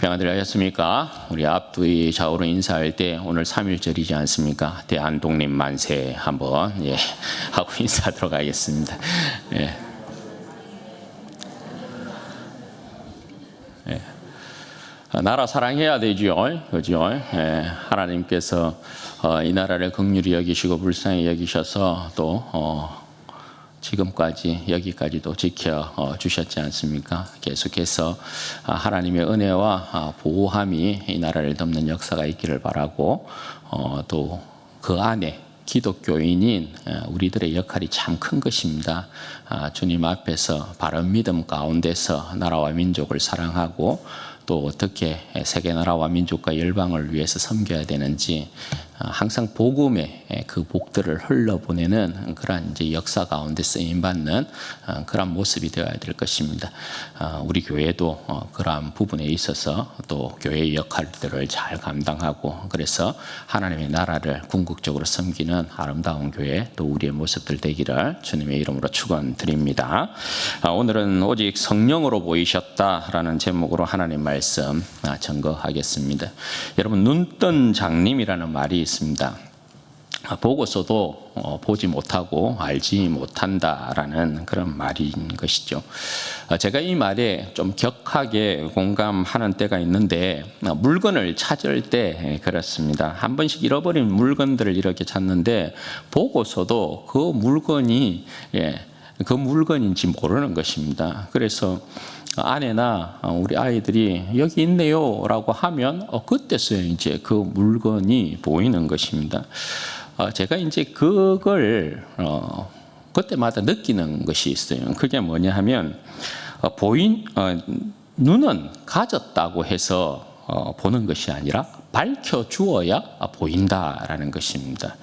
평안들 하셨습니까? 우리 앞뒤 좌우로 인사할 때 오늘 3.1절이지 않습니까? 대한독립 만세 한번 하고 인사하도록 하겠습니다. 나라 사랑해야 되죠. 그죠? 하나님께서 이 나라를 긍휼히 여기시고 불쌍히 여기셔서 또 지금까지 여기까지도 지켜 주셨지 않습니까? 계속해서 하나님의 은혜와 보호함이 이 나라를 덮는 역사가 있기를 바라고 또 그 안에 기독교인인 우리들의 역할이 참 큰 것입니다. 주님 앞에서 바른 믿음 가운데서 나라와 민족을 사랑하고 또 어떻게 세계 나라와 민족과 열방을 위해서 섬겨야 되는지 항상 복음의 그 복들을 흘러보내는 그런 이제 역사 가운데 쓰임 받는 그런 모습이 되어야 될 것입니다. 우리 교회도 그러한 부분에 있어서 또 교회의 역할들을 잘 감당하고 그래서 하나님의 나라를 궁극적으로 섬기는 아름다운 교회 또 우리의 모습들 되기를 주님의 이름으로 축원드립니다. 오늘은 오직 성령으로 보이셨다라는 제목으로 하나님 말씀 증거하겠습니다. 여러분 눈뜬 장님이라는 말이 있습니다. 보고서도 보지 못하고 알지 못한다라는 그런 말인 것이죠. 제가 이 말에 좀 격하게 공감하는 때가 있는데 물건을 찾을 때 그렇습니다. 한 번씩 잃어버린 물건들을 이렇게 찾는데 보고서도 그 물건이 그 물건인지 모르는 것입니다. 그래서 아내나 우리 아이들이 여기 있네요 라고 하면 그때서야 이제 그 물건이 보이는 것입니다. 제가 이제 그걸 그때마다 느끼는 것이 있어요. 그게 뭐냐 하면 눈은 가졌다고 해서 보는 것이 아니라 밝혀주어야 보인다라는 것입니다.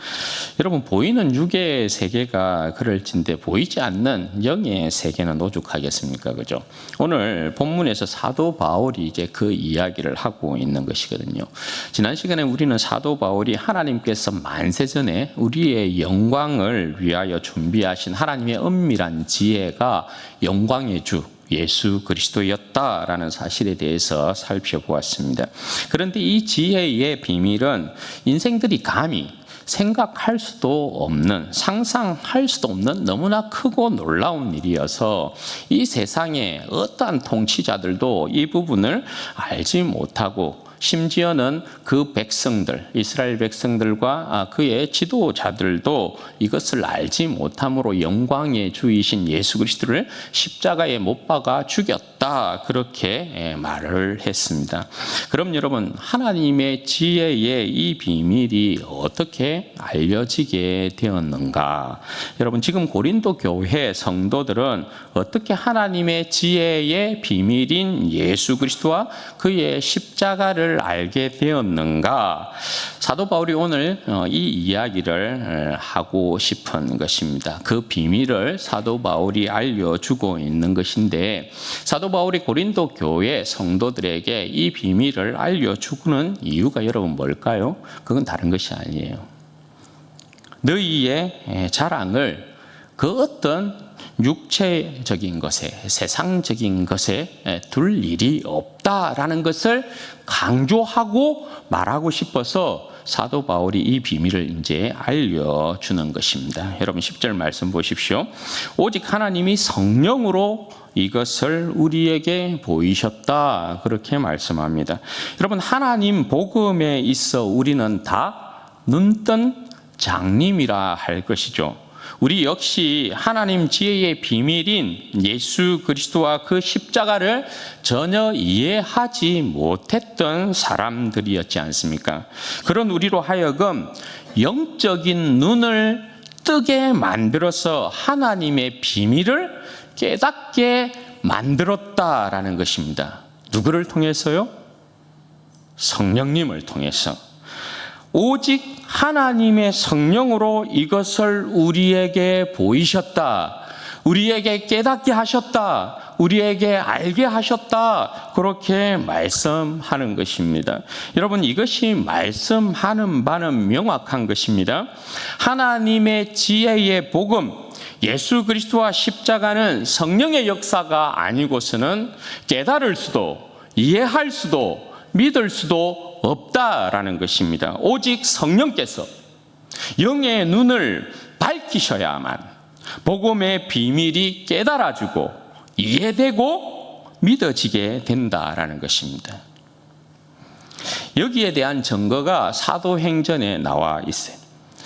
여러분 보이는 육의 세계가 그럴진데 보이지 않는 영의 세계는 오죽하겠습니까? 그죠? 오늘 본문에서 사도 바울이 이제 그 이야기를 하고 있는 것이거든요. 지난 시간에 우리는 사도 바울이 하나님께서 만세전에 우리의 영광을 위하여 준비하신 하나님의 은밀한 지혜가 영광의 주 예수 그리스도였다라는 사실에 대해서 살펴보았습니다. 그런데 이 지혜의 비밀은 인생들이 감히 생각할 수도 없는, 상상할 수도 없는 너무나 크고 놀라운 일이어서 이 세상의 어떠한 통치자들도 이 부분을 알지 못하고 심지어는 그 백성들, 이스라엘 백성들과 그의 지도자들도 이것을 알지 못함으로 영광의 주이신 예수 그리스도를 십자가에 못 박아 죽였다. 그렇게 말을 했습니다. 그럼 여러분, 하나님의 지혜의 이 비밀이 어떻게 알려지게 되었는가? 여러분, 지금 고린도 교회 성도들은 어떻게 하나님의 지혜의 비밀인 예수 그리스도와 그의 십자가를 알게 되었는가? 사도 바울이 오늘 이 이야기를 하고 싶은 것입니다. 그 비밀을 사도 바울이 알려주고 있는 것인데 사도 바울이 고린도 교회 성도들에게 이 비밀을 알려주는 이유가 여러분 뭘까요? 그건 다른 것이 아니에요. 너희의 자랑을 그 어떤 육체적인 것에, 세상적인 것에 둘 일이 없다라는 것을 강조하고 말하고 싶어서 사도 바울이 이 비밀을 이제 알려주는 것입니다. 여러분 10절 말씀 보십시오. 오직 하나님이 성령으로 이것을 우리에게 보이셨다. 그렇게 말씀합니다. 여러분 하나님 복음에 있어 우리는 다 눈뜬 장님이라 할 것이죠. 우리 역시 하나님 지혜의 비밀인 예수 그리스도와 그 십자가를 전혀 이해하지 못했던 사람들이었지 않습니까? 그런 우리로 하여금 영적인 눈을 뜨게 만들어서 하나님의 비밀을 깨닫게 만들었다라는 것입니다. 누구를 통해서요? 성령님을 통해서. 오직 하나님의 성령으로 이것을 우리에게 보이셨다. 우리에게 깨닫게 하셨다. 우리에게 알게 하셨다. 그렇게 말씀하는 것입니다. 여러분 이것이 말씀하는 바는 명확한 것입니다. 하나님의 지혜의 복음, 예수 그리스도와 십자가는 성령의 역사가 아니고서는 깨달을 수도 이해할 수도 믿을 수도 없다라는 것입니다. 오직 성령께서 영의 눈을 밝히셔야만 복음의 비밀이 깨달아지고 이해되고 믿어지게 된다라는 것입니다. 여기에 대한 증거가 사도행전에 나와 있어요.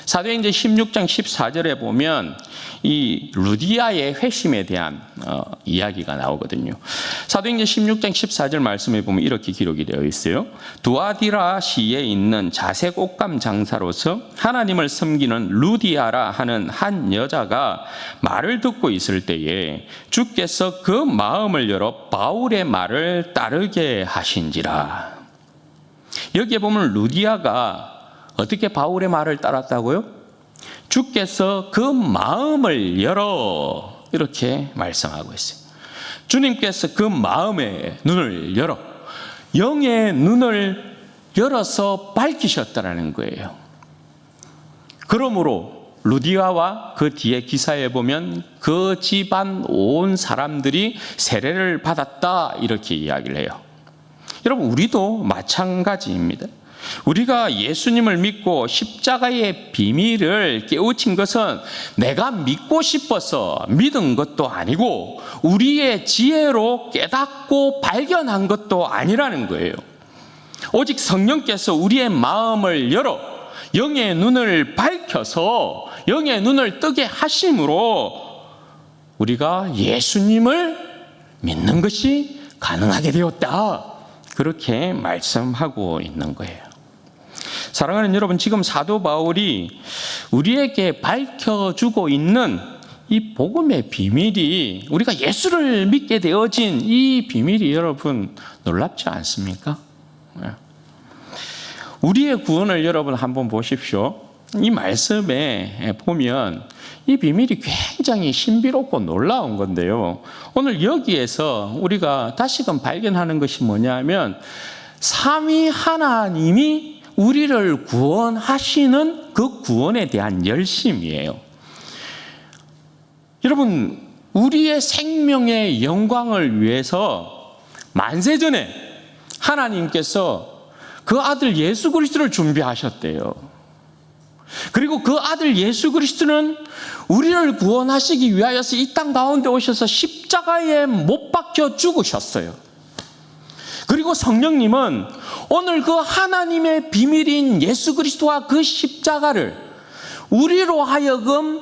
사도행전 16장 14절에 보면 이 루디아의 회심에 대한 이야기가 나오거든요. 사도행전 16장 14절 말씀에 보면 이렇게 기록이 되어 있어요. 두아디라시에 있는 자색 옷감 장사로서 하나님을 섬기는 루디아라 하는 한 여자가 말을 듣고 있을 때에 주께서 그 마음을 열어 바울의 말을 따르게 하신지라. 여기에 보면 루디아가 어떻게 바울의 말을 따랐다고요? 주께서 그 마음을 열어 이렇게 말씀하고 있어요. 주님께서 그 마음의 눈을 열어 영의 눈을 열어서 밝히셨다라는 거예요. 그러므로 루디아와 그 뒤에 기사에 보면 그 집안 온 사람들이 세례를 받았다 이렇게 이야기를 해요. 여러분, 우리도 마찬가지입니다. 우리가 예수님을 믿고 십자가의 비밀을 깨우친 것은 내가 믿고 싶어서 믿은 것도 아니고 우리의 지혜로 깨닫고 발견한 것도 아니라는 거예요. 오직 성령께서 우리의 마음을 열어 영의 눈을 밝혀서 영의 눈을 뜨게 하심으로 우리가 예수님을 믿는 것이 가능하게 되었다. 그렇게 말씀하고 있는 거예요. 사랑하는 여러분, 지금 사도 바울이 우리에게 밝혀주고 있는 이 복음의 비밀이, 우리가 예수를 믿게 되어진 이 비밀이 여러분 놀랍지 않습니까? 우리의 구원을 여러분 한번 보십시오. 이 말씀에 보면 이 비밀이 굉장히 신비롭고 놀라운 건데요. 오늘 여기에서 우리가 다시금 발견하는 것이 뭐냐면 삼위 하나님이 우리를 구원하시는 그 구원에 대한 열심이에요. 여러분, 우리의 생명의 영광을 위해서 만세전에 하나님께서 그 아들 예수 그리스도를 준비하셨대요. 그리고 그 아들 예수 그리스도는 우리를 구원하시기 위하여서 이 땅 가운데 오셔서 십자가에 못 박혀 죽으셨어요. 그리고 성령님은 오늘 그 하나님의 비밀인 예수 그리스도와 그 십자가를 우리로 하여금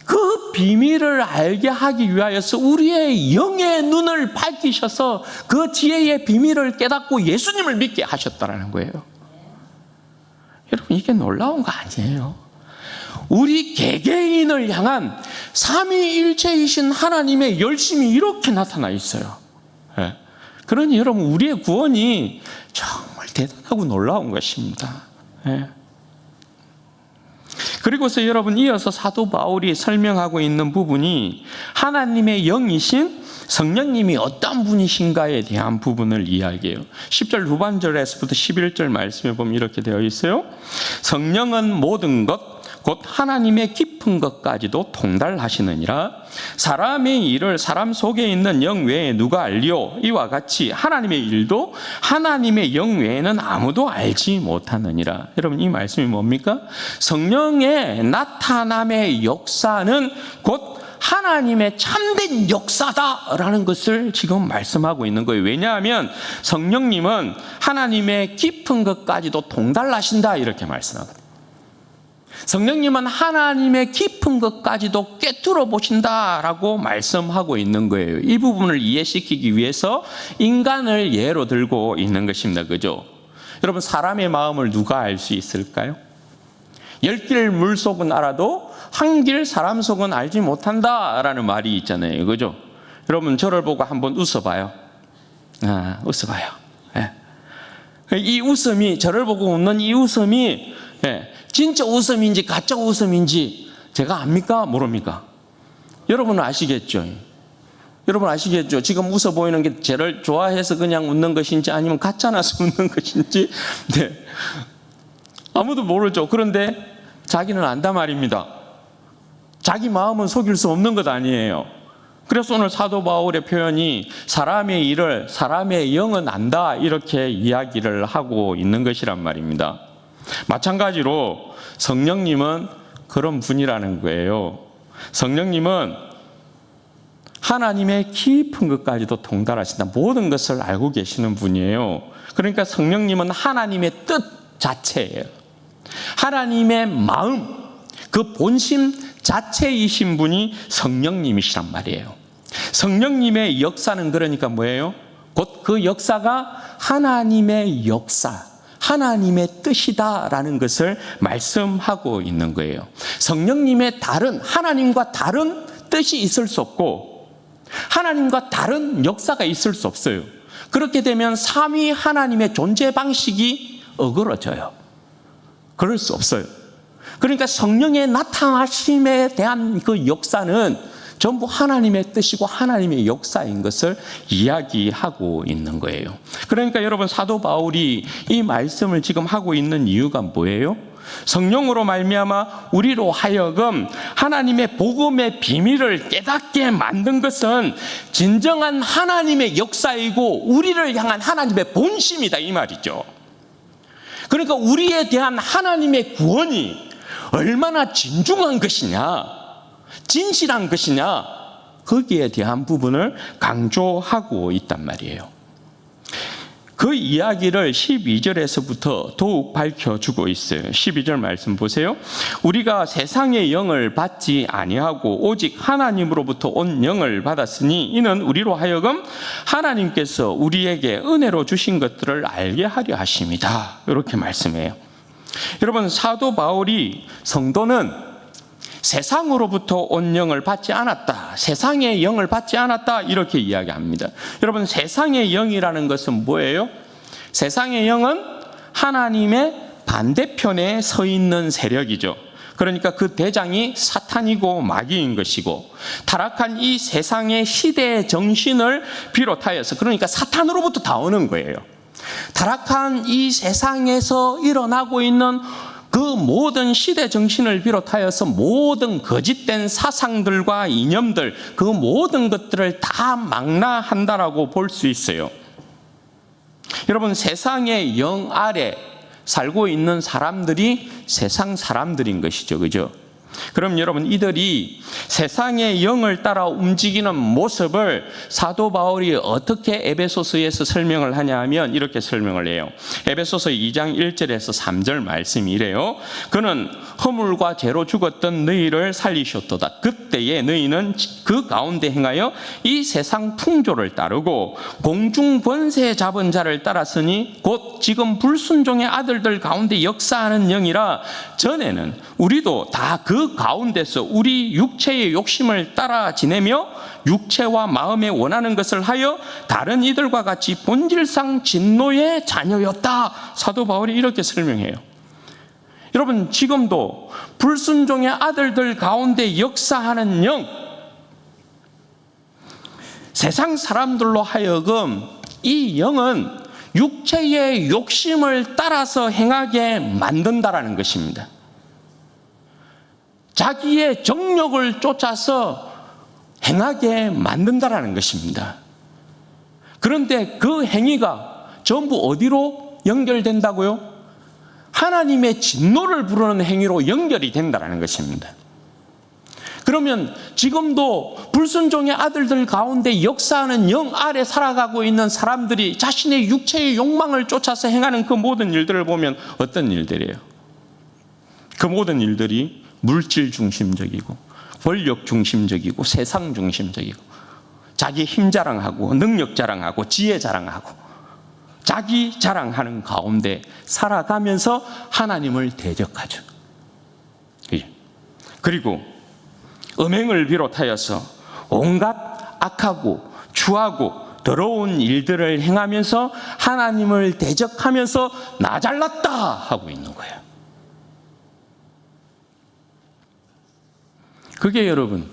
그 비밀을 알게 하기 위하여서 우리의 영의 눈을 밝히셔서 그 지혜의 비밀을 깨닫고 예수님을 믿게 하셨다는 거예요. 여러분, 이게 놀라운 거 아니에요? 우리 개개인을 향한 삼위일체이신 하나님의 열심이 이렇게 나타나 있어요. 그러니 여러분, 우리의 구원이 정말 대단하고 놀라운 것입니다. 그리고서 여러분, 이어서 사도 바울이 설명하고 있는 부분이 하나님의 영이신 성령님이 어떤 분이신가에 대한 부분을 이야기해요. 10절 후반절에서부터 11절 말씀에 보면 이렇게 되어 있어요. 성령은 모든 것 곧 하나님의 깊은 것까지도 통달하시느니라. 사람의 일을 사람 속에 있는 영 외에 누가 알리오? 이와 같이 하나님의 일도 하나님의 영 외에는 아무도 알지 못하느니라. 여러분, 이 말씀이 뭡니까? 성령의 나타남의 역사는 곧 하나님의 참된 역사다라는 것을 지금 말씀하고 있는 거예요. 왜냐하면 성령님은 하나님의 깊은 것까지도 통달하신다 이렇게 말씀하거든요. 성령님은 하나님의 깊은 것까지도 꿰뚫어 보신다라고 말씀하고 있는 거예요. 이 부분을 이해시키기 위해서 인간을 예로 들고 있는 것입니다. 그죠? 여러분, 사람의 마음을 누가 알 수 있을까요? 10길 물속은 알아도 한 길 사람 속은 알지 못한다라는 말이 있잖아요. 그죠? 여러분, 저를 보고 한번 웃어봐요. 웃어봐요. 이 웃음이, 저를 보고 웃는 이 웃음이 진짜 웃음인지 가짜 웃음인지 제가 압니까? 모릅니까? 여러분은 아시겠죠? 여러분 아시겠죠? 지금 웃어 보이는 게 저를 좋아해서 그냥 웃는 것인지 아니면 가짜나서 웃는 것인지 아무도 모르죠. 그런데 자기는 안단 말입니다. 자기 마음은 속일 수 없는 것 아니에요. 그래서 오늘 사도 바울의 표현이 사람의 일을 사람의 영은 안다 이렇게 이야기를 하고 있는 것이란 말입니다. 마찬가지로 성령님은 그런 분이라는 거예요. 성령님은 하나님의 깊은 것까지도 통달하신다. 모든 것을 알고 계시는 분이에요. 그러니까 성령님은 하나님의 뜻 자체예요. 하나님의 마음, 그 본심 자체이신 분이 성령님이시란 말이에요. 성령님의 역사는 그러니까 뭐예요? 곧 그 역사가 하나님의 역사, 하나님의 뜻이다라는 것을 말씀하고 있는 거예요. 성령님의 다른, 하나님과 다른 뜻이 있을 수 없고 하나님과 다른 역사가 있을 수 없어요. 그렇게 되면 삼위 하나님의 존재 방식이 어그러져요. 그럴 수 없어요. 그러니까 성령의 나타나심에 대한 그 역사는 전부 하나님의 뜻이고 하나님의 역사인 것을 이야기하고 있는 거예요. 그러니까 여러분 사도 바울이 이 말씀을 지금 하고 있는 이유가 뭐예요? 성령으로 말미암아 우리로 하여금 하나님의 복음의 비밀을 깨닫게 만든 것은 진정한 하나님의 역사이고 우리를 향한 하나님의 본심이다 이 말이죠. 그러니까 우리에 대한 하나님의 구원이 얼마나 진중한 것이냐, 진실한 것이냐, 거기에 대한 부분을 강조하고 있단 말이에요. 그 이야기를 12절에서부터 더욱 밝혀주고 있어요. 12절 말씀 보세요. 우리가 세상의 영을 받지 아니하고 오직 하나님으로부터 온 영을 받았으니 이는 우리로 하여금 하나님께서 우리에게 은혜로 주신 것들을 알게 하려 하심이다. 이렇게 말씀해요. 여러분 사도 바울이 성도는 세상으로부터 온 영을 받지 않았다, 세상의 영을 받지 않았다 이렇게 이야기합니다. 여러분 세상의 영이라는 것은 뭐예요? 세상의 영은 하나님의 반대편에 서 있는 세력이죠. 그러니까 그 대장이 사탄이고 마귀인 것이고 타락한 이 세상의 시대의 정신을 비롯하여서 그러니까 사탄으로부터 다 오는 거예요. 타락한 이 세상에서 일어나고 있는 그 모든 시대 정신을 비롯하여서 모든 거짓된 사상들과 이념들 그 모든 것들을 다 망라한다라고 볼 수 있어요. 여러분 세상의 영 아래 살고 있는 사람들이 세상 사람들인 것이죠. 그죠? 그럼 여러분 이들이 세상의 영을 따라 움직이는 모습을 사도 바울이 어떻게 에베소서에서 설명을 하냐 하면 이렇게 설명을 해요. 에베소서 2장 1절에서 3절 말씀이 이래요. 그는 허물과 죄로 죽었던 너희를 살리셨도다. 그때에 너희는 그 가운데 행하여 이 세상 풍조를 따르고 공중 권세 잡은 자를 따랐으니 곧 지금 불순종의 아들들 가운데 역사하는 영이라. 전에는 우리도 다 그 가운데서 우리 육체의 욕심을 따라 지내며 육체와 마음에 원하는 것을 하여 다른 이들과 같이 본질상 진노의 자녀였다. 사도 바울이 이렇게 설명해요. 여러분 지금도 불순종의 아들들 가운데 역사하는 영, 세상 사람들로 하여금 이 영은 육체의 욕심을 따라서 행하게 만든다라는 것입니다. 자기의 정욕을 쫓아서 행하게 만든다라는 것입니다. 그런데 그 행위가 전부 어디로 연결된다고요? 하나님의 진노를 부르는 행위로 연결이 된다는 것입니다. 그러면 지금도 불순종의 아들들 가운데 역사하는 영 아래 살아가고 있는 사람들이 자신의 육체의 욕망을 쫓아서 행하는 그 모든 일들을 보면 어떤 일들이에요? 그 모든 일들이 물질 중심적이고 권력 중심적이고 세상 중심적이고 자기 힘 자랑하고 능력 자랑하고 지혜 자랑하고 자기 자랑하는 가운데 살아가면서 하나님을 대적하죠. 그리고 음행을 비롯하여서 온갖 악하고 추하고 더러운 일들을 행하면서 하나님을 대적하면서 나 잘났다 하고 있는 거예요. 그게 여러분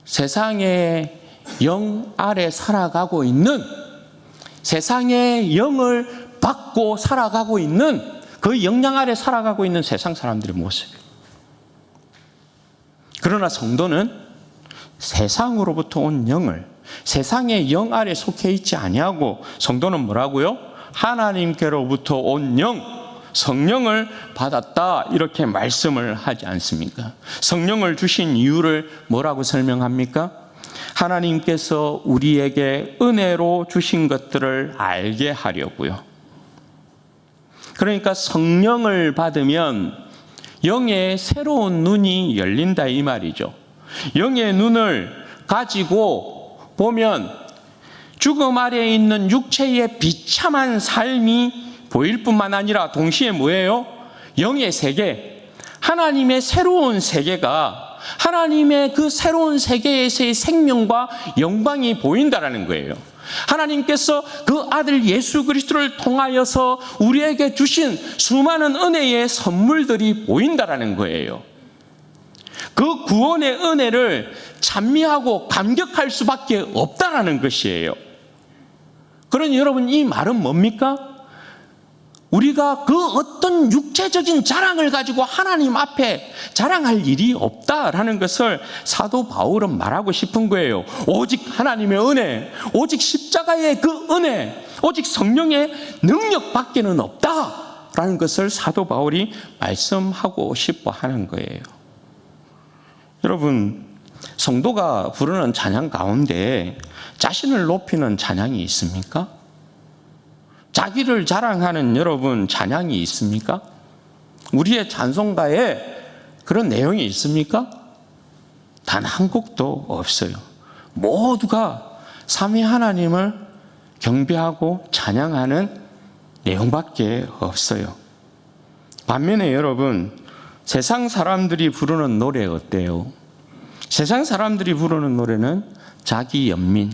세상의 영 아래 살아가고 있는, 세상의 영을 받고 살아가고 있는, 그 영향 아래 살아가고 있는 세상 사람들의 모습이에요. 그러나 성도는 세상으로부터 온 영을, 세상의 영 아래 속해 있지 아니하고 성도는 뭐라고요? 하나님께로부터 온 영, 성령을 받았다, 이렇게 말씀을 하지 않습니까? 성령을 주신 이유를 뭐라고 설명합니까? 하나님께서 우리에게 은혜로 주신 것들을 알게 하려고요. 그러니까 성령을 받으면 영의 새로운 눈이 열린다, 이 말이죠. 영의 눈을 가지고 보면 죽음 아래에 있는 육체의 비참한 삶이 보일 뿐만 아니라 동시에 뭐예요? 영의 세계, 하나님의 새로운 세계가, 하나님의 그 새로운 세계에서의 생명과 영광이 보인다라는 거예요. 하나님께서 그 아들 예수 그리스도를 통하여서 우리에게 주신 수많은 은혜의 선물들이 보인다라는 거예요. 그 구원의 은혜를 찬미하고 감격할 수밖에 없다라는 것이에요. 그러니 여러분, 이 말은 뭡니까? 우리가 그 어떤 육체적인 자랑을 가지고 하나님 앞에 자랑할 일이 없다라는 것을 사도 바울은 말하고 싶은 거예요. 오직 하나님의 은혜, 오직 십자가의 그 은혜, 오직 성령의 능력밖에는 없다라는 것을 사도 바울이 말씀하고 싶어 하는 거예요. 여러분, 성도가 부르는 찬양 가운데 자신을 높이는 찬양이 있습니까? 자기를 자랑하는 여러분 찬양이 있습니까? 우리의 찬송가에 그런 내용이 있습니까? 단 한 곡도 없어요. 모두가 삼위 하나님을 경배하고 찬양하는 내용밖에 없어요. 반면에 여러분, 세상 사람들이 부르는 노래 어때요? 세상 사람들이 부르는 노래는 자기 연민,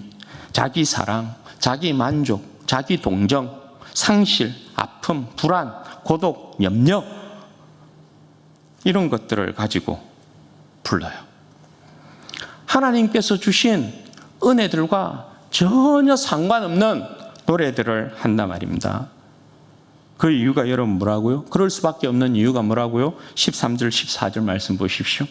자기 사랑, 자기 만족, 자기 동정, 상실, 아픔, 불안, 고독, 염려, 이런 것들을 가지고 불러요. 하나님께서 주신 은혜들과 전혀 상관없는 노래들을 한단 말입니다. 그 이유가 여러분 뭐라고요? 그럴 수밖에 없는 이유가 뭐라고요? 13절, 14절 말씀 보십시오.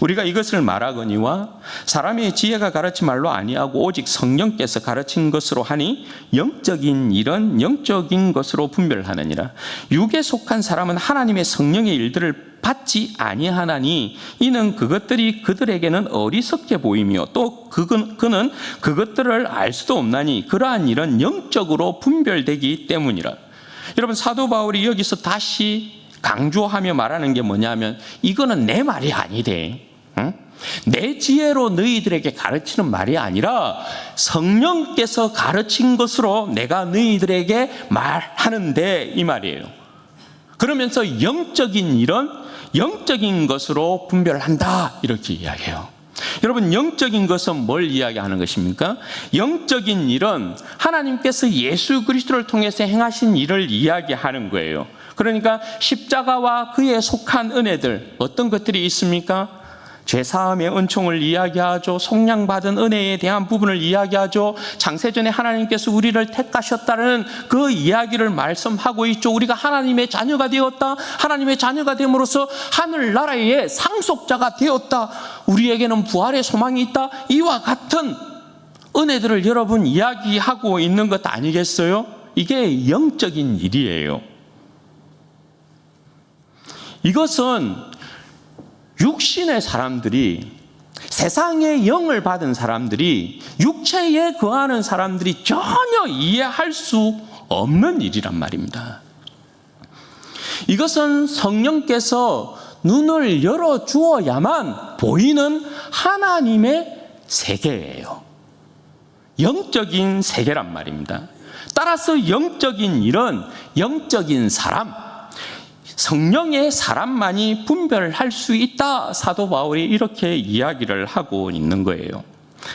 우리가 이것을 말하거니와 사람의 지혜가 가르친 말로 아니하고 오직 성령께서 가르친 것으로 하니 영적인 일은 영적인 것으로 분별하느니라. 육에 속한 사람은 하나님의 성령의 일들을 받지 아니하나니 이는 그것들이 그들에게는 어리석게 보이며 또 그는 그것들을 알 수도 없나니 그러한 일은 영적으로 분별되기 때문이라. 여러분, 사도 바울이 여기서 다시 강조하며 말하는 게 뭐냐면, 이거는 내 말이 아니래. 응? 내 지혜로 너희들에게 가르치는 말이 아니라 성령께서 가르친 것으로 내가 너희들에게 말하는데, 이 말이에요. 그러면서 영적인 일은 영적인 것으로 분별한다, 이렇게 이야기해요. 여러분, 영적인 것은 뭘 이야기하는 것입니까? 영적인 일은 하나님께서 예수 그리스도를 통해서 행하신 일을 이야기하는 거예요. 그러니까 십자가와 그에 속한 은혜들, 어떤 것들이 있습니까? 죄사함의 은총을 이야기하죠. 속량받은 은혜에 대한 부분을 이야기하죠. 창세전에 하나님께서 우리를 택하셨다는 그 이야기를 말씀하고 있죠. 우리가 하나님의 자녀가 되었다. 하나님의 자녀가 됨으로써 하늘나라의 상속자가 되었다. 우리에게는 부활의 소망이 있다. 이와 같은 은혜들을 여러분 이야기하고 있는 것 아니겠어요? 이게 영적인 일이에요. 이것은 육신의 사람들이, 세상의 영을 받은 사람들이, 육체에 거하는 사람들이 전혀 이해할 수 없는 일이란 말입니다. 이것은 성령께서 눈을 열어주어야만 보이는 하나님의 세계예요. 영적인 세계란 말입니다. 따라서 영적인 일은 영적인 사람, 성령의 사람만이 분별할 수 있다, 사도 바울이 이렇게 이야기를 하고 있는 거예요.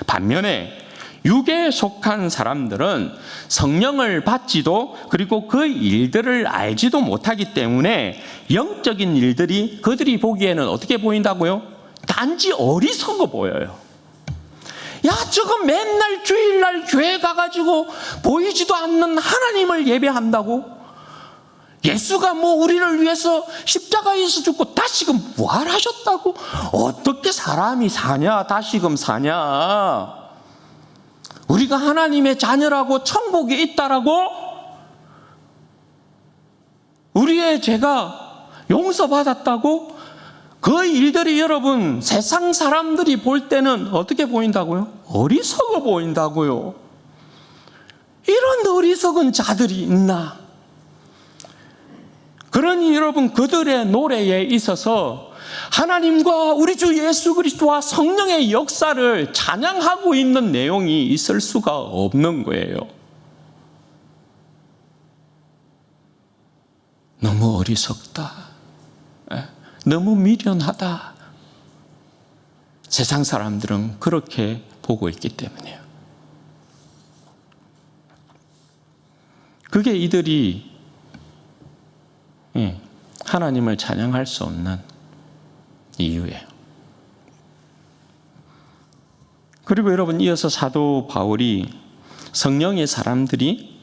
반면에 육에 속한 사람들은 성령을 받지도, 그리고 그 일들을 알지도 못하기 때문에 영적인 일들이 그들이 보기에는 어떻게 보인다고요? 단지 어리석어 보여요. 야, 저거 맨날 주일날 교회 가가지고 보이지도 않는 하나님을 예배한다고? 예수가 뭐 우리를 위해서 십자가에서 죽고 다시금 부활하셨다고? 어떻게 사람이 사냐? 다시금 사냐? 우리가 하나님의 자녀라고 천국에 있다라고? 우리의 죄가 용서받았다고? 그 일들이 여러분 세상 사람들이 볼 때는 어떻게 보인다고요? 어리석어 보인다고요. 이런 어리석은 자들이 있나? 그러니 여러분 그들의 노래에 있어서 하나님과 우리 주 예수 그리스도와 성령의 역사를 찬양하고 있는 내용이 있을 수가 없는 거예요. 너무 어리석다. 너무 미련하다. 세상 사람들은 그렇게 보고 있기 때문이에요. 그게 이들이 하나님을 찬양할 수 없는 이유예요. 그리고 여러분 이어서 사도 바울이 성령의 사람들이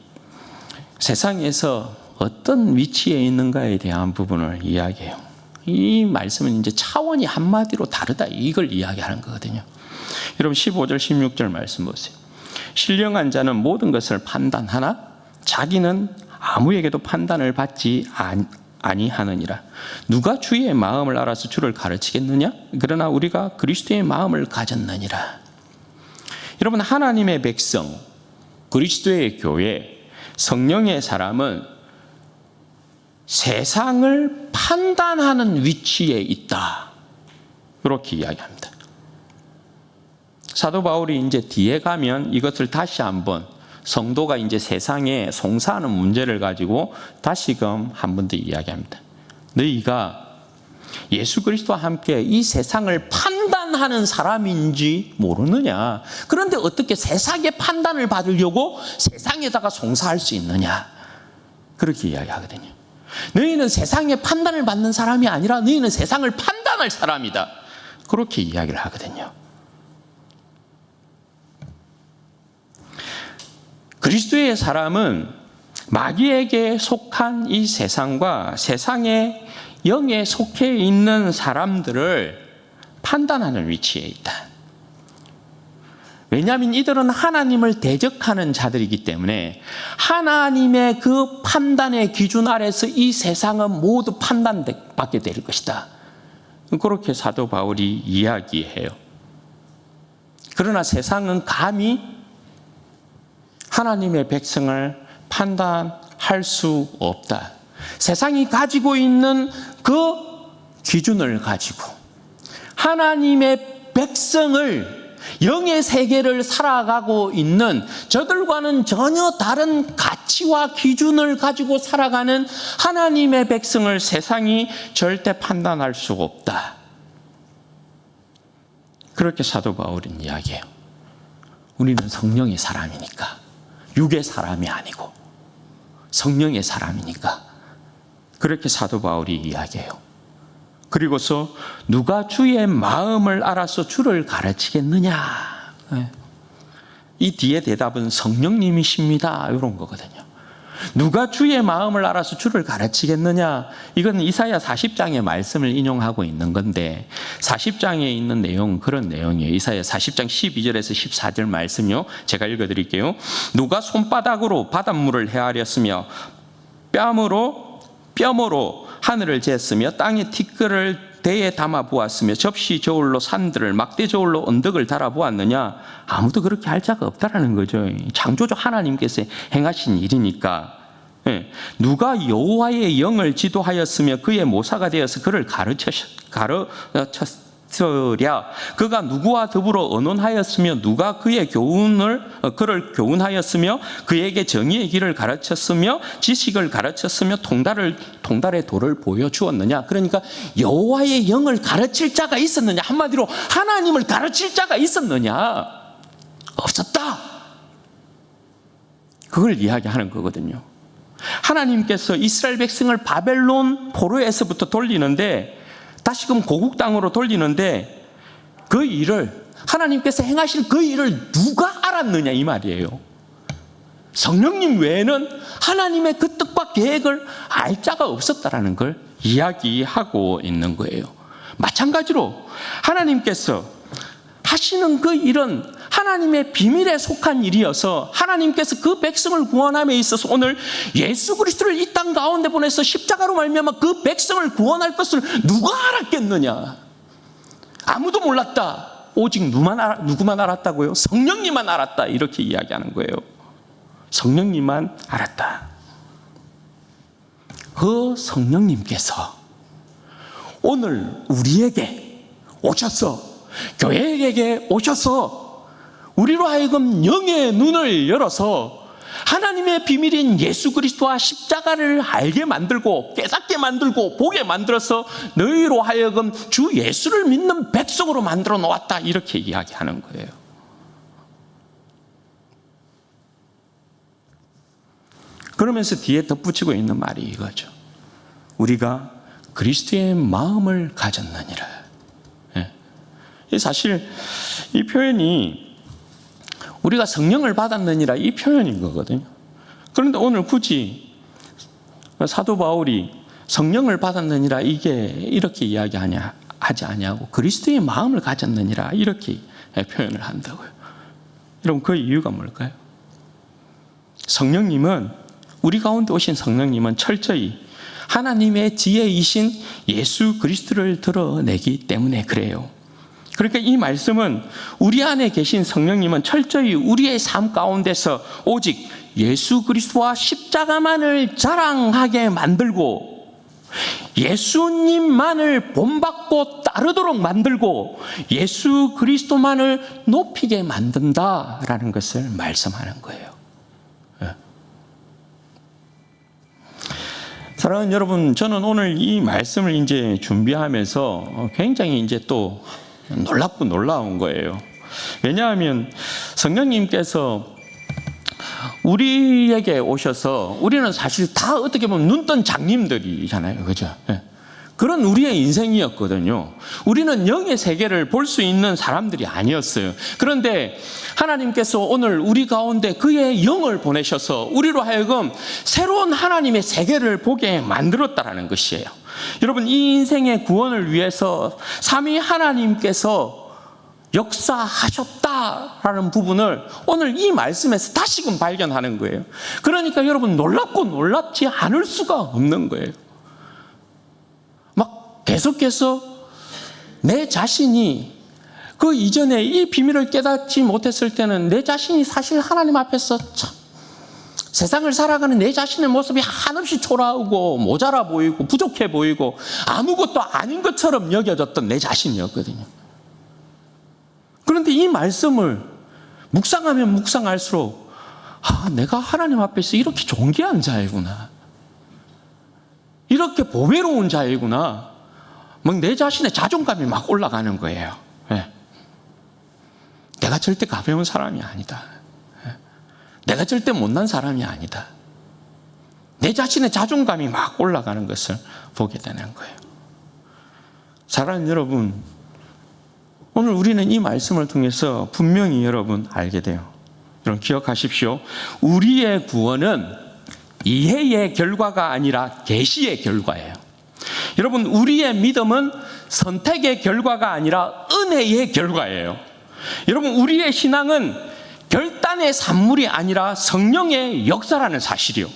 세상에서 어떤 위치에 있는가에 대한 부분을 이야기해요. 이 말씀은 이제 차원이 한마디로 다르다 이걸 이야기하는 거거든요. 여러분 15절 16절 말씀 보세요. 신령한 자는 모든 것을 판단하나 자기는 아무에게도 판단을 받지 아니하느니라. 누가 주의 마음을 알아서 주를 가르치겠느냐? 그러나 우리가 그리스도의 마음을 가졌느니라. 여러분 하나님의 백성, 그리스도의 교회, 성령의 사람은 세상을 판단하는 위치에 있다. 그렇게 이야기합니다. 사도 바울이 이제 뒤에 가면 이것을 다시 한번 성도가 이제 세상에 송사하는 문제를 가지고 다시금 한 번 더 이야기합니다. 너희가 예수 그리스도와 함께 이 세상을 판단하는 사람인지 모르느냐? 그런데 어떻게 세상의 판단을 받으려고 세상에다가 송사할 수 있느냐? 그렇게 이야기하거든요. 너희는 세상의 판단을 받는 사람이 아니라 너희는 세상을 판단할 사람이다. 그렇게 이야기를 하거든요. 그리스도의 사람은 마귀에게 속한 이 세상과 세상의 영에 속해 있는 사람들을 판단하는 위치에 있다. 왜냐하면 이들은 하나님을 대적하는 자들이기 때문에 하나님의 그 판단의 기준 아래서 이 세상은 모두 판단받게 될 것이다. 그렇게 사도 바울이 이야기해요. 그러나 세상은 감히 하나님의 백성을 판단할 수 없다. 세상이 가지고 있는 그 기준을 가지고 하나님의 백성을 영의 세계를 살아가고 있는 저들과는 전혀 다른 가치와 기준을 가지고 살아가는 하나님의 백성을 세상이 절대 판단할 수 없다. 그렇게 사도 바울은 이야기해요. 우리는 성령의 사람이니까, 육의 사람이 아니고 성령의 사람이니까 그렇게 사도 바울이 이야기해요. 그리고서 누가 주의 마음을 알아서 주를 가르치겠느냐? 이 뒤에 대답은 성령님이십니다. 이런 거거든요. 누가 주의 마음을 알아서 주를 가르치겠느냐? 이건 이사야 40장의 말씀을 인용하고 있는 건데 40장에 있는 내용은 그런 내용이에요. 이사야 40장 12절에서 14절 말씀요. 제가 읽어드릴게요. 누가 손바닥으로 바닷물을 헤아렸으며 뺨으로 하늘을 쟀으며 땅에 티끌을 대에 담아 보았으며 접시 저울로 산들을 막대 저울로 언덕을 달아 보았느냐? 아무도 그렇게 할 자가 없다라는 거죠. 창조주 하나님께서 행하신 일이니까. 누가 여호와의 영을 지도하였으며 그의 모사가 되어서 그를 가르쳤으랴? 그가 누구와 더불어 언론하였으며 누가 그를 교훈하였으며 그에게 정의의 길을 가르쳤으며 지식을 가르쳤으며 통달의 도를 보여주었느냐? 그러니까 여호와의 영을 가르칠 자가 있었느냐? 한마디로 하나님을 가르칠 자가 있었느냐? 없었다. 그걸 이야기하는 거거든요. 하나님께서 이스라엘 백성을 바벨론 포로에서부터 돌리는데 다시금 고국 땅으로 돌리는데 그 일을 하나님께서 행하실 그 일을 누가 알았느냐 이 말이에요. 성령님 외에는 하나님의 그 뜻과 계획을 알 자가 없었다라는 걸 이야기하고 있는 거예요. 마찬가지로 하나님께서 하시는 그 일은 하나님의 비밀에 속한 일이어서 하나님께서 그 백성을 구원함에 있어서 오늘 예수 그리스도를 이 땅 가운데 보내서 십자가로 말미암아 그 백성을 구원할 것을 누가 알았겠느냐? 아무도 몰랐다. 오직 누구만 알았다고요? 성령님만 알았다. 이렇게 이야기하는 거예요. 성령님만 알았다. 그 성령님께서 오늘 우리에게 오셔서, 교회에게 오셔서 우리로 하여금 영의 눈을 열어서 하나님의 비밀인 예수 그리스도와 십자가를 알게 만들고 깨닫게 만들고 보게 만들어서 너희로 하여금 주 예수를 믿는 백성으로 만들어 놓았다. 이렇게 이야기하는 거예요. 그러면서 뒤에 덧붙이고 있는 말이 이거죠. 우리가 그리스도의 마음을 가졌느니라. 사실 이 표현이 우리가 성령을 받았느니라 이 표현인 거거든요. 그런데 오늘 굳이 사도 바울이 성령을 받았느니라 이렇게 하지 아니하고 그리스도의 마음을 가졌느니라 이렇게 표현을 한다고요. 여러분 그 이유가 뭘까요? 성령님은, 우리 가운데 오신 성령님은 철저히 하나님의 지혜이신 예수 그리스도를 드러내기 때문에 그래요. 그러니까 이 말씀은 우리 안에 계신 성령님은 철저히 우리의 삶 가운데서 오직 예수 그리스도와 십자가만을 자랑하게 만들고 예수님만을 본받고 따르도록 만들고 예수 그리스도만을 높이게 만든다라는 것을 말씀하는 거예요. 사랑하는 여러분, 저는 오늘 이 말씀을 이제 준비하면서 굉장히 이제 또 놀랍고 놀라운 거예요. 왜냐하면 성령님께서 우리에게 오셔서, 우리는 사실 다 어떻게 보면 눈뜬 장님들이잖아요. 그죠? 그런 우리의 인생이었거든요. 우리는 영의 세계를 볼 수 있는 사람들이 아니었어요. 그런데 하나님께서 오늘 우리 가운데 그의 영을 보내셔서 우리로 하여금 새로운 하나님의 세계를 보게 만들었다라는 것이에요. 여러분, 이 인생의 구원을 위해서 삼위 하나님께서 역사하셨다라는 부분을 오늘 이 말씀에서 다시금 발견하는 거예요. 그러니까 여러분, 놀랍고 놀랍지 않을 수가 없는 거예요. 막 계속해서 내 자신이 그 이전에 이 비밀을 깨닫지 못했을 때는 내 자신이 사실 하나님 앞에서 참 세상을 살아가는 내 자신의 모습이 한없이 초라하고 모자라 보이고 부족해 보이고 아무것도 아닌 것처럼 여겨졌던 내 자신이었거든요. 그런데 이 말씀을 묵상하면 묵상할수록 내가 하나님 앞에서 이렇게 존귀한 자이구나, 이렇게 보배로운 자이구나, 막 내 자신의 자존감이 막 올라가는 거예요. 내가 절대 가벼운 사람이 아니다. 내가 절대 못난 사람이 아니다. 내 자신의 자존감이 막 올라가는 것을 보게 되는 거예요. 사랑하는 여러분, 오늘 우리는 이 말씀을 통해서 분명히 여러분 알게 돼요. 여러분 기억하십시오. 우리의 구원은 이해의 결과가 아니라 계시의 결과예요. 여러분, 우리의 믿음은 선택의 결과가 아니라 은혜의 결과예요. 여러분, 우리의 신앙은 결단의 산물이 아니라 성령의 역사라는 사실이요.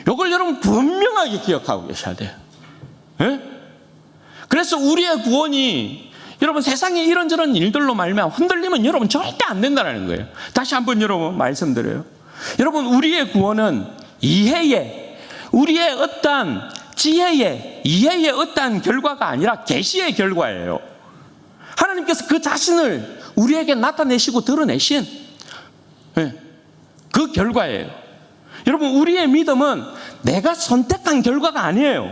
이걸 여러분 분명하게 기억하고 계셔야 돼요. 그래서 우리의 구원이 여러분 세상의 이런저런 일들로 말미암아 흔들리면 여러분 절대 안 된다는 거예요. 다시 한번 여러분 말씀드려요. 여러분, 우리의 구원은 이해의, 우리의 어떠한 지혜의, 이해의 어떠한 결과가 아니라 계시의 결과예요. 하나님께서 그 자신을 우리에게 나타내시고 드러내신 그 결과예요. 여러분, 우리의 믿음은 내가 선택한 결과가 아니에요.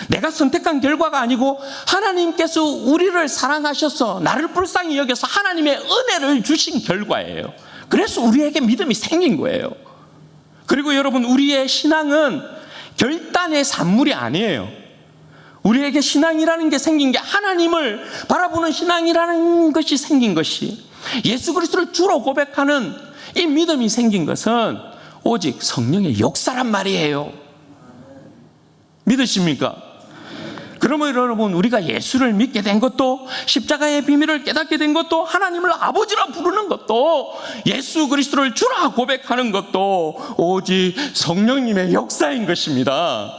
내가 선택한 결과가 아니고 하나님께서 우리를 사랑하셔서 나를 불쌍히 여겨서 하나님의 은혜를 주신 결과예요. 그래서 우리에게 믿음이 생긴 거예요. 그리고 여러분, 우리의 신앙은 결단의 산물이 아니에요. 우리에게 신앙이라는 게 생긴 게 하나님을 바라보는 신앙이라는 것이 생긴 것이, 예수 그리스도를 주로 고백하는 이 믿음이 생긴 것은 오직 성령의 역사란 말이에요. 믿으십니까? 그러면 여러분, 우리가 예수를 믿게 된 것도, 십자가의 비밀을 깨닫게 된 것도, 하나님을 아버지라 부르는 것도, 예수 그리스도를 주라 고백하는 것도 오직 성령님의 역사인 것입니다.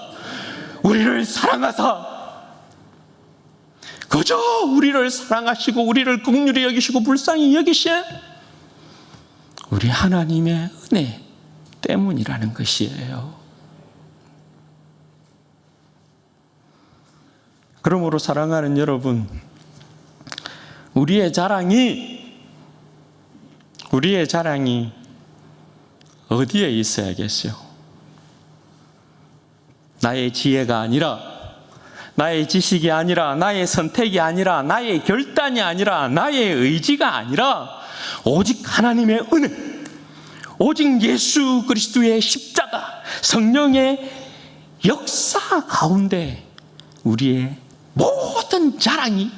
우리를 사랑하사, 그저 우리를 사랑하시고 우리를 긍휼히 여기시고 불쌍히 여기신 우리 하나님의 은혜 때문이라는 것이에요. 그러므로 사랑하는 여러분, 우리의 자랑이 어디에 있어야겠어요? 나의 지혜가 아니라, 나의 지식이 아니라, 나의 선택이 아니라, 나의 결단이 아니라, 나의 의지가 아니라 오직 하나님의 은혜, 오직 예수 그리스도의 십자가, 성령의 역사 가운데 우리의 모든 자랑이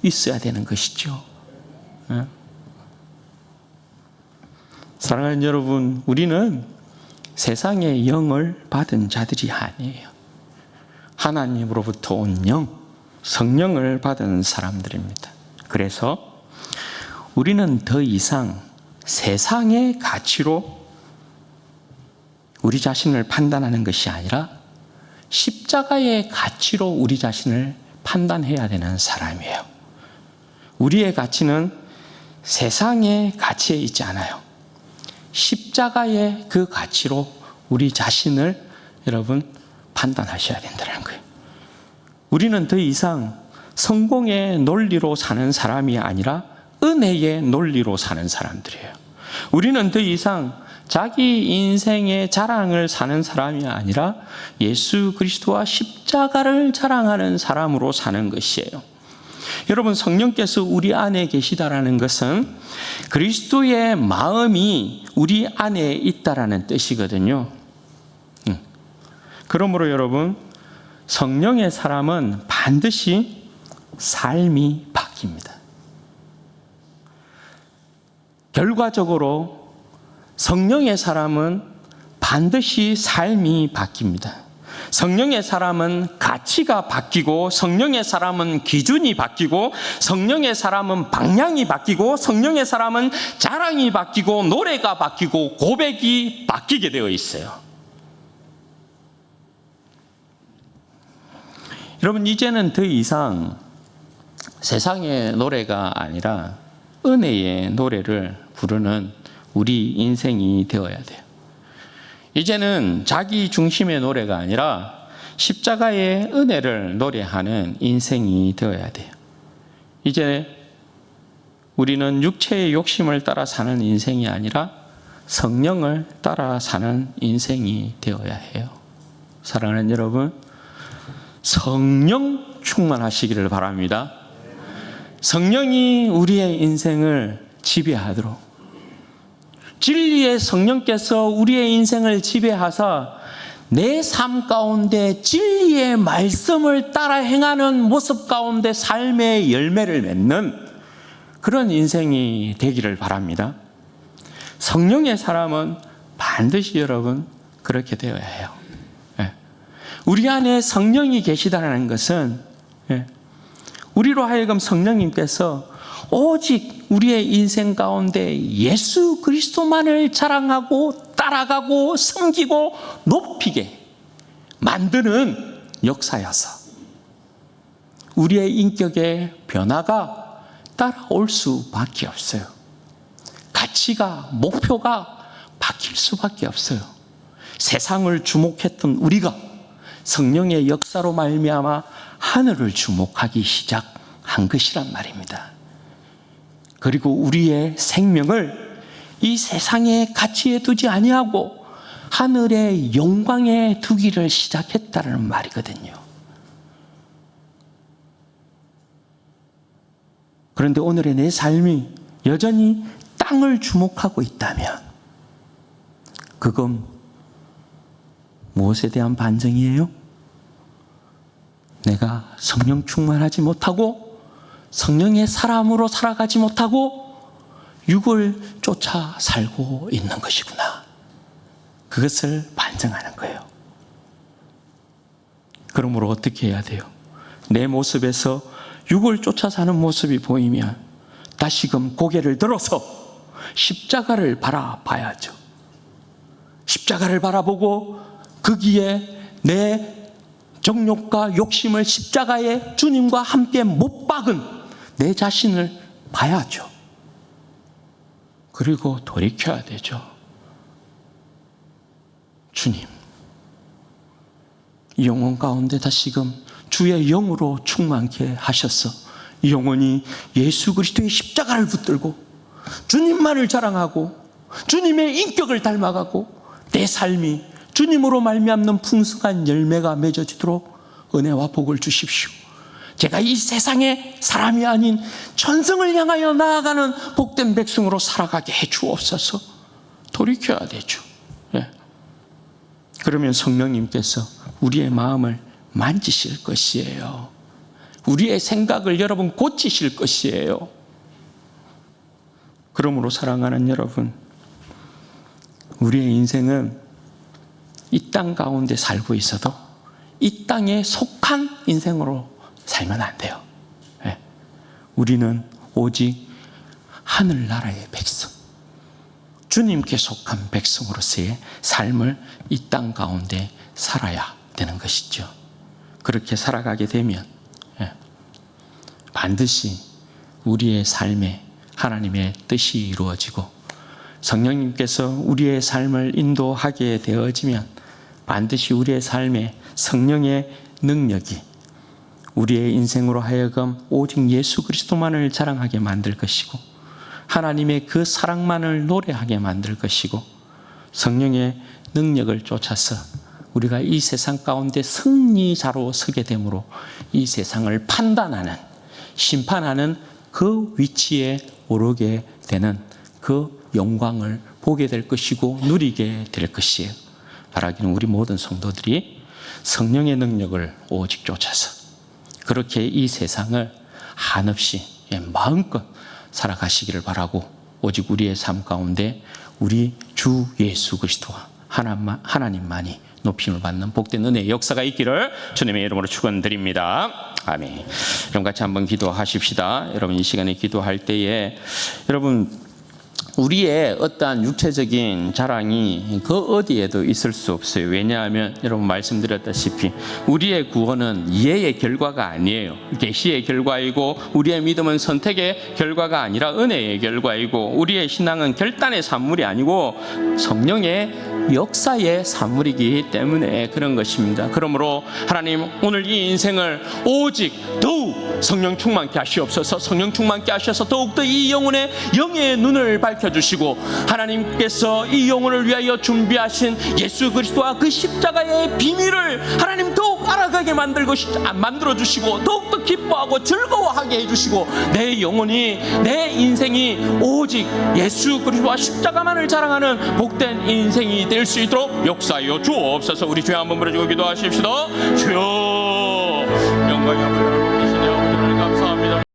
있어야 되는 것이죠. 사랑하는 여러분, 우리는 세상의 영을 받은 자들이 아니에요. 하나님으로부터 온 영, 성령을 받은 사람들입니다. 그래서 우리는 더 이상 세상의 가치로 우리 자신을 판단하는 것이 아니라 십자가의 가치로 우리 자신을 판단해야 되는 사람이에요. 우리의 가치는 세상의 가치에 있지 않아요. 십자가의 그 가치로 우리 자신을 여러분 판단하셔야 된다는 거예요. 우리는 더 이상 성공의 논리로 사는 사람이 아니라 은혜의 논리로 사는 사람들이에요. 우리는 더 이상 자기 인생의 자랑을 사는 사람이 아니라 예수 그리스도와 십자가를 자랑하는 사람으로 사는 것이에요. 여러분, 성령께서 우리 안에 계시다라는 것은 그리스도의 마음이 우리 안에 있다라는 뜻이거든요. 그러므로 여러분, 성령의 사람은 반드시 삶이 바뀝니다. 결과적으로 성령의 사람은 반드시 삶이 바뀝니다. 성령의 사람은 가치가 바뀌고, 성령의 사람은 기준이 바뀌고, 성령의 사람은 방향이 바뀌고, 성령의 사람은 자랑이 바뀌고, 노래가 바뀌고, 고백이 바뀌게 되어 있어요. 여러분, 이제는 더 이상 세상의 노래가 아니라 은혜의 노래를 부르는 우리 인생이 되어야 돼요. 이제는 자기 중심의 노래가 아니라 십자가의 은혜를 노래하는 인생이 되어야 돼요. 이제 우리는 육체의 욕심을 따라 사는 인생이 아니라 성령을 따라 사는 인생이 되어야 해요. 사랑하는 여러분, 성령 충만하시기를 바랍니다. 성령이 우리의 인생을 지배하도록, 진리의 성령께서 우리의 인생을 지배하사 내 삶 가운데 진리의 말씀을 따라 행하는 모습 가운데 삶의 열매를 맺는 그런 인생이 되기를 바랍니다. 성령의 사람은 반드시 여러분 그렇게 되어야 해요. 우리 안에 성령이 계시다는 것은 우리로 하여금 성령님께서 오직 우리의 인생 가운데 예수 그리스도만을 자랑하고 따라가고 섬기고 높이게 만드는 역사여서 우리의 인격의 변화가 따라올 수밖에 없어요. 가치가, 목표가 바뀔 수밖에 없어요. 세상을 주목했던 우리가 성령의 역사로 말미암아 하늘을 주목하기 시작한 것이란 말입니다. 그리고 우리의 생명을 이 세상의 가치에 두지 아니하고 하늘의 영광에 두기를 시작했다는 말이거든요. 그런데 오늘의 내 삶이 여전히 땅을 주목하고 있다면 그건 무엇에 대한 반증이에요? 내가 성령 충만하지 못하고 성령의 사람으로 살아가지 못하고 육을 쫓아 살고 있는 것이구나. 그것을 반증하는 거예요. 그러므로 어떻게 해야 돼요? 내 모습에서 육을 쫓아 사는 모습이 보이면 다시금 고개를 들어서 십자가를 바라봐야죠. 십자가를 바라보고 거기에 내 정욕과 욕심을 십자가에 주님과 함께 못 박은 내 자신을 봐야죠. 그리고 돌이켜야 되죠. 주님, 이 영혼 가운데 다시금 주의 영으로 충만케 하셔서 영혼이 예수 그리스도의 십자가를 붙들고 주님만을 자랑하고 주님의 인격을 닮아가고 내 삶이 주님으로 말미암는 풍성한 열매가 맺어지도록 은혜와 복을 주십시오. 제가 이 세상의 사람이 아닌 천성을 향하여 나아가는 복된 백성으로 살아가게 해 주옵소서. 돌이켜야 되죠. 예. 그러면 성령님께서 우리의 마음을 만지실 것이에요. 우리의 생각을 여러분 고치실 것이에요. 그러므로 사랑하는 여러분, 우리의 인생은 이 땅 가운데 살고 있어도 이 땅에 속한 인생으로 살면 안 돼요. 네. 우리는 오직 하늘나라의 백성, 주님께 속한 백성으로서의 삶을 이 땅 가운데 살아야 되는 것이죠. 그렇게 살아가게 되면 반드시 우리의 삶에 하나님의 뜻이 이루어지고 성령님께서 우리의 삶을 인도하게 되어지면 반드시 우리의 삶에 성령의 능력이 우리의 인생으로 하여금 오직 예수 그리스도만을 자랑하게 만들 것이고 하나님의 그 사랑만을 노래하게 만들 것이고 성령의 능력을 쫓아서 우리가 이 세상 가운데 승리자로 서게 되므로 이 세상을 판단하는, 심판하는 그 위치에 오르게 되는 그 영광을 보게 될 것이고 누리게 될 것이에요. 바라기는 우리 모든 성도들이 성령의 능력을 오직 쫓아서 그렇게 이 세상을 한없이 마음껏 살아가시기를 바라고 오직 우리의 삶 가운데 우리 주 예수 그리스도와 하나님만이 높임을 받는 복된 은혜의 역사가 있기를 주님의 이름으로 축원드립니다. 아멘. 여러분 같이 한번 기도하십시다. 여러분 이 시간에 기도할 때에 여러분 우리의 어떠한 육체적인 자랑이 그 어디에도 있을 수 없어요. 왜냐하면 여러분 말씀드렸다시피 우리의 구원은 이해의 결과가 아니에요. 계시의 결과이고 우리의 믿음은 선택의 결과가 아니라 은혜의 결과이고 우리의 신앙은 결단의 산물이 아니고 성령의 역사의 산물이기 때문에 그런 것입니다. 그러므로 하나님 오늘 이 인생을 오직 더욱 성령 충만케 하시옵소서. 성령 충만케 하셔서 더욱더 이 영혼의 영의 눈을 밝혀주시고 하나님께서 이 영혼을 위하여 준비하신 예수 그리스도와 그 십자가의 비밀을 하나님 더욱 알아가게 만들어주시고 더욱더 기뻐하고 즐거워하게 해주시고 내 영혼이 내 인생이 오직 예수 그리스도와 십자가만을 자랑하는 복된 인생이 될 수 있도록 역사하여 주옵소서. 우리 주여 한번 부르짖고 기도하십시다. 주여 영광이